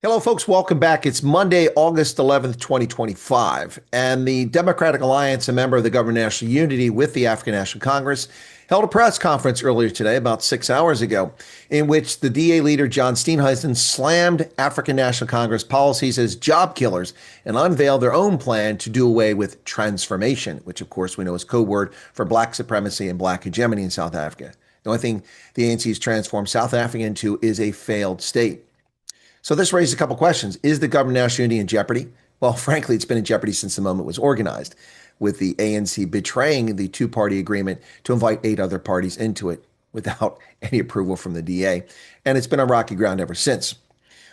Hello, folks. Welcome back. It's Monday, August 11th, 2025. And the Democratic Alliance, a member of the Government of National Unity with the African National Congress, held a press conference earlier today, about 6 hours ago, in which the DA leader, John Steenhuisen, slammed African National Congress policies as job killers and unveiled their own plan to do away with transformation, which, of course, we know is code word for black supremacy and black hegemony in South Africa. The only thing the ANC has transformed South Africa into is a failed state. So this raises a couple questions. Is the government of national unity in jeopardy? Well, frankly, it's been in jeopardy since the moment it was organized, with the ANC betraying the two-party agreement to invite 8 other parties into it without any approval from the DA. And it's been on rocky ground ever since.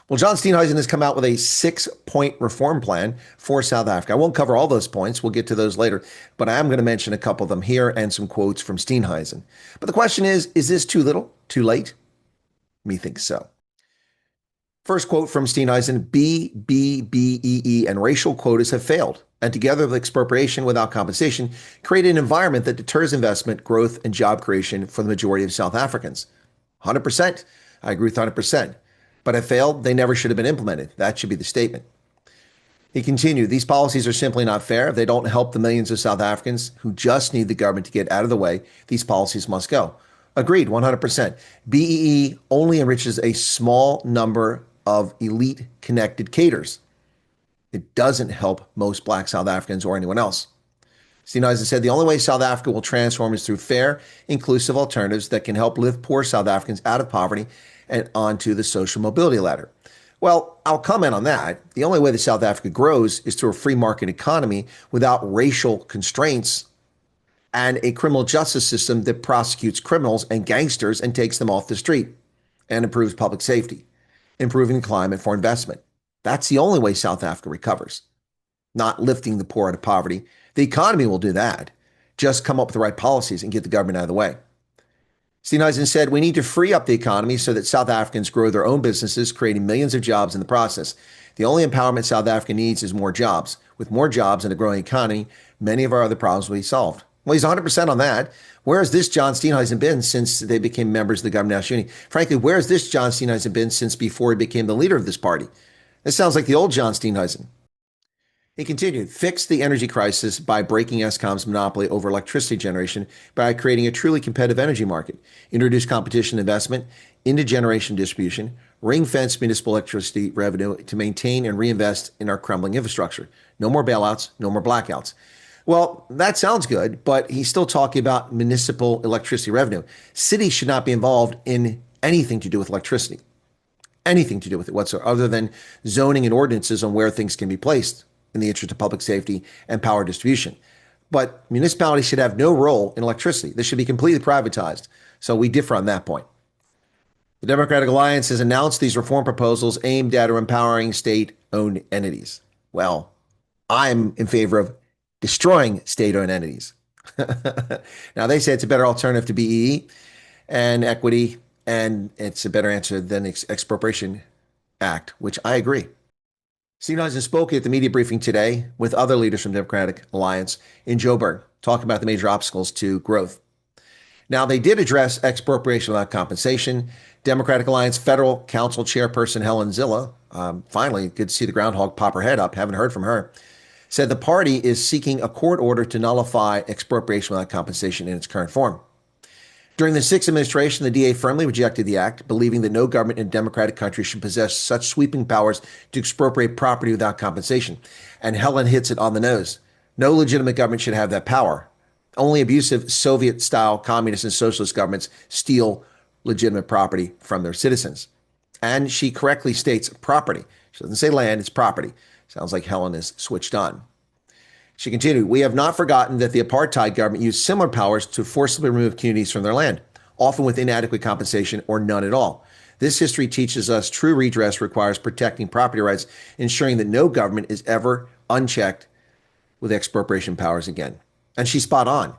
Well, John Steenhuisen has come out with a 6-point reform plan for South Africa. I won't cover all those points. We'll get to those later. But I am going to mention a couple of them here and some quotes from Steenhuisen. But the question is this too little, too late? Methinks so. First quote from Steenhuisen: B-BBEE and racial quotas have failed, and together with expropriation without compensation, create an environment that deters investment, growth, and job creation for the majority of South Africans. 100%. I agree with 100%. But have failed, they never should have been implemented. That should be the statement. He continued, these policies are simply not fair. If they don't help the millions of South Africans who just need the government to get out of the way, these policies must go. Agreed, 100%. BEE only enriches a small number of elite connected cadres. It doesn't help most black South Africans or anyone else. Steenhuisen said the only way South Africa will transform is through fair, inclusive alternatives that can help lift poor South Africans out of poverty and onto the social mobility ladder. Well, I'll comment on that. The only way that South Africa grows is through a free market economy without racial constraints and a criminal justice system that prosecutes criminals and gangsters and takes them off the street and improves public safety, improving the climate for investment. That's the only way South Africa recovers, not lifting the poor out of poverty. The economy will do that. Just come up with the right policies and get the government out of the way. Steenhuisen said, we need to free up the economy so that South Africans grow their own businesses, creating millions of jobs in the process. The only empowerment South Africa needs is more jobs. With more jobs and a growing economy, many of our other problems will be solved. Well, he's 100% on that. Where has this John Steenhuisen been since they became members of the Government of National Unity? Frankly, where has this John Steenhuisen been since before he became the leader of this party? This sounds like the old John Steenhuisen. He continued, fix the energy crisis by breaking Eskom's monopoly over electricity generation by creating a truly competitive energy market, introduce competition investment into generation distribution, ring-fence municipal electricity revenue to maintain and reinvest in our crumbling infrastructure. No more bailouts, no more blackouts. Well, that sounds good, but he's still talking about municipal electricity revenue. Cities should not be involved in anything to do with electricity, anything to do with it whatsoever, other than zoning and ordinances on where things can be placed in the interest of public safety and power distribution. But municipalities should have no role in electricity. This should be completely privatized. So we differ on that point. The Democratic Alliance has announced these reform proposals aimed at empowering state-owned entities. Well, I'm in favor of destroying state-owned entities. Now, they say it's a better alternative to BEE and equity, and it's a better answer than the Expropriation Act, which I agree. Steenhuisen spoke at the media briefing today with other leaders from the Democratic Alliance in Joburg, talking about the major obstacles to growth. Now, they did address expropriation without compensation. Democratic Alliance Federal Council Chairperson Helen Zille, finally, good to see the groundhog pop her head up, haven't heard from her, said the party is seeking a court order to nullify expropriation without compensation in its current form. During the Sixth administration, the DA firmly rejected the act, believing that no government in a democratic country should possess such sweeping powers to expropriate property without compensation. And Helen hits it on the nose. No legitimate government should have that power. Only abusive Soviet-style communist and socialist governments steal legitimate property from their citizens. And she correctly states property. She doesn't say land, it's property. Sounds like Helen is switched on. She continued, we have not forgotten that the apartheid government used similar powers to forcibly remove communities from their land, often with inadequate compensation or none at all. This history teaches us true redress requires protecting property rights, ensuring that no government is ever unchecked with expropriation powers again. And she's spot on.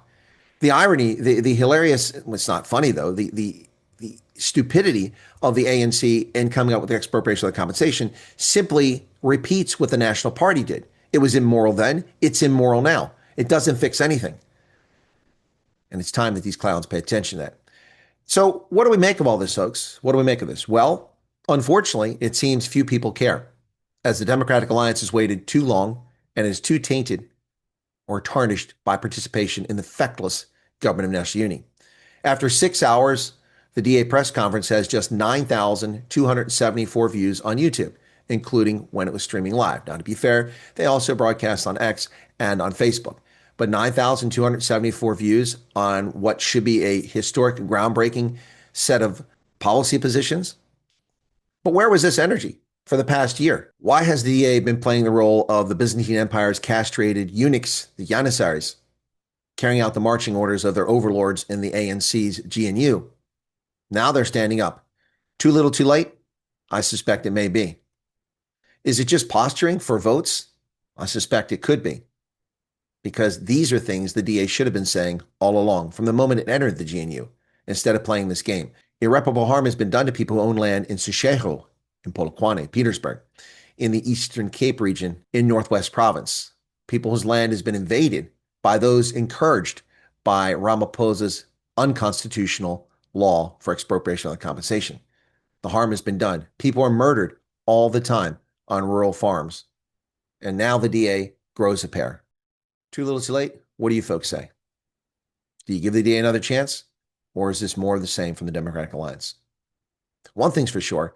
The irony, the hilarious, well, it's not funny though, the stupidity of the ANC in coming up with the expropriation of the compensation simply repeats what the National Party did. It was immoral then. It's immoral now. It doesn't fix anything. And it's time that these clowns pay attention to that. So what do we make of all this, folks? What do we make of this? Well, Unfortunately, it seems few people care, as the Democratic Alliance has waited too long and is too tainted or tarnished by participation in the feckless government of national unity. After 6 hours, the DA press conference has just 9,274 views on YouTube, including when it was streaming live. Now, to be fair, they also broadcast on X and on Facebook. But 9,274 views on what should be a historic, groundbreaking set of policy positions. But where was this energy for the past year? Why has the DA been playing the role of the Byzantine Empire's castrated eunuchs, the Janissaries, carrying out the marching orders of their overlords in the ANC's GNU? Now they're standing up. Too little, too late? I suspect it may be. Is it just posturing for votes? I suspect it could be. Because these are things the DA should have been saying all along from the moment it entered the GNU, instead of playing this game. Irreparable harm has been done to people who own land in Sucejo, in Polokwane, Petersburg, in the Eastern Cape region in Northwest Province. People whose land has been invaded by those encouraged by Ramaphosa's unconstitutional law for expropriation of compensation. The harm has been done. People are murdered all the time on rural farms. And now the DA grows a pair. Too little, too late? What do you folks say? Do you give the DA another chance? Or is this more of the same from the Democratic Alliance? One thing's for sure,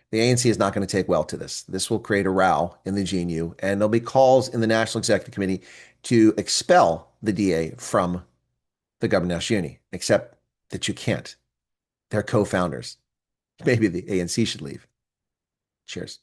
the ANC is not going to take well to this. This will create a row in the GNU, and there'll be calls in the National Executive Committee to expel the DA from the government of national unity, except that you can't. They're co-founders. Maybe the ANC should leave. Cheers.